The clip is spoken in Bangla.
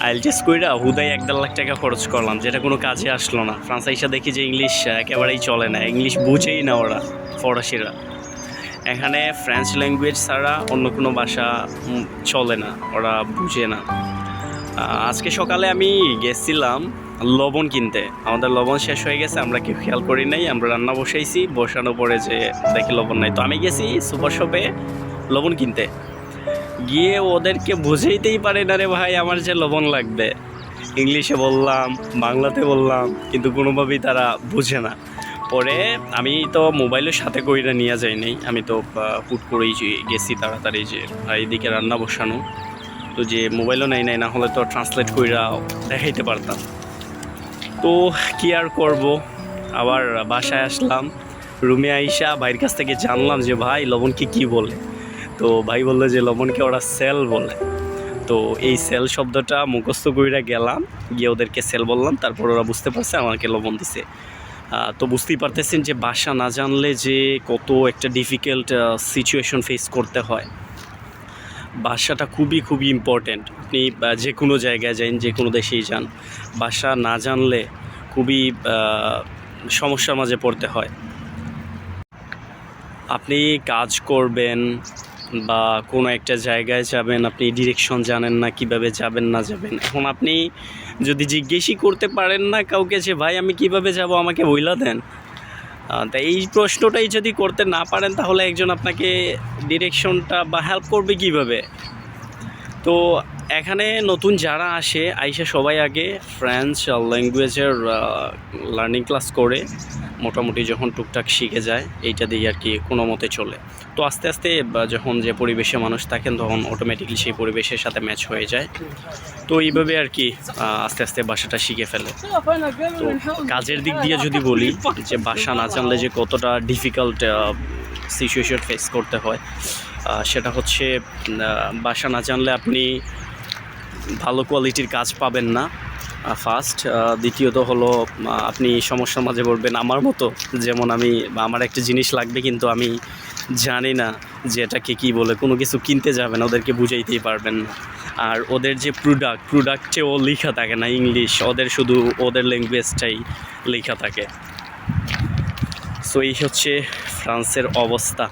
আইএলটিএস কইরা হুদাই 1-1.5 লাখ টাকা খরচ করলাম, যেটা কোনো কাজে আসলো না। ফ্রান্স আইসা দেখি যে ইংলিশ একেবারেই চলে না, ইংলিশ বুঝেই না ওরা, ফরাসিরা। এখানে ফ্রেঞ্চ ল্যাঙ্গুয়েজ ছাড়া অন্য কোনো ভাষা চলে না, ওরা বুঝে না। আজকে সকালে আমি গেছিলাম লবণ কিনতে, আমাদের লবণ শেষ হয়ে গেছে, আমরা কেউ খেয়াল করি নাই। আমরা রান্না বসাইছি, বসানোর পরে যে দেখি লবণ নাই, তো আমি গেছি সুপার শপে লবণ কিনতে। গিয়ে ওদেরকে বুঝাইতেই পারে না রে ভাই আমার যে লবণ লাগবে। ইংলিশে বললাম, বাংলাতে বললাম, কিন্তু কোনোভাবেই তারা বুঝে না। পরে আমি তো মোবাইলের সাথে কইরা নিয়ে যাই নাই, আমি তো হুট করেই গেছি তাড়াতাড়ি, যে এইদিকে রান্না বসানো, তো যে মোবাইলও নেই না হলে তো ট্রান্সলেট কইরা দেখাইতে পারতাম। তো কি আর করব, আবার বাসায় আসলাম, রুমে আইসা ভাইয়ের কাছ থেকে জানলাম যে ভাই লবণকে কি বলে। তো ভাই বললো যে লবণকে ওরা সেল বলে। তো এই সেল শব্দটা মুখস্থ কইরা গেলাম, গিয়ে ওদেরকে সেল বললাম, তারপর ওরা বুঝতে পারছে, আমাকে লবণ দিছে। তো বুঝতেই পারতেছেন যে ভাষা না জানলে যে কত একটা ডিফিকাল্ট সিচুয়েশন ফেস করতে হয়। ভাষাটা খুবই ইম্পর্ট্যান্ট। আপনি যে কোনো জায়গায় যান, যে কোনো দেশেই যান, ভাষা না জানলে খুবই সমস্যার মাঝে পড়তে হয়। আপনি কাজ করবেন বা কোনো একটা জায়গায় যাবেন, আপনি ডিরেকশন জানেন না, কিভাবে যাবেন না যাবেন। এখন আপনি যদি জিজ্ঞেসই করতে পারেন না কাউকে যে ভাই আমি কিভাবে যাব, আমাকে বইলা দেন, তা এই প্রশ্নটাই যদি করতে না পারেন, তাহলে একজন আপনাকে ডিরেকশনটা বা হেল্প করবে কিভাবে? তো এখানে নতুন যারা আসে, আইসা সবাই আগে ফ্রেঞ্চ ল্যাঙ্গুয়েজের লার্নিং ক্লাস করে মোটামুটি যখন টুকটাক শিখে যায়, এইটা দিয়ে আর কি কোনো মতে চলে। তো আস্তে আস্তে যখন যে পরিবেশে মানুষ থাকেন, তখন অটোমেটিকলি সেই পরিবেশের সাথে ম্যাচ হয়ে যায়। তো এইভাবে আর কি আস্তে আস্তে ভাষাটা শিখে ফেলে। তো কাজের দিক দিয়ে যদি বলি যে ভাষা না জানলে যে কতটা ডিফিকাল্ট সিচুয়েশন ফেস করতে হয়, সেটা হচ্ছে ভাষা না জানলে আপনি ভালো কোয়ালিটির কাজ পাবেন না, ফার্স্ট। দ্বিতীয়ত হলো আপনি সমস্যার মাঝে পড়বেন আমার মতো, যেমন আমি, আমার একটা জিনিস লাগবে কিন্তু আমি জানি না যে এটাকে কী বলে, কোনো কিছু কিনতে যাবেন ওদেরকে বুঝাইতেই পারবেন না। আর ওদের যে প্রোডাক্টেও লেখা থাকে না ইংলিশ, ওদের শুধু ওদের ল্যাঙ্গুয়েজটাই লেখা থাকে। সো এই হচ্ছে ফ্রান্সের অবস্থা।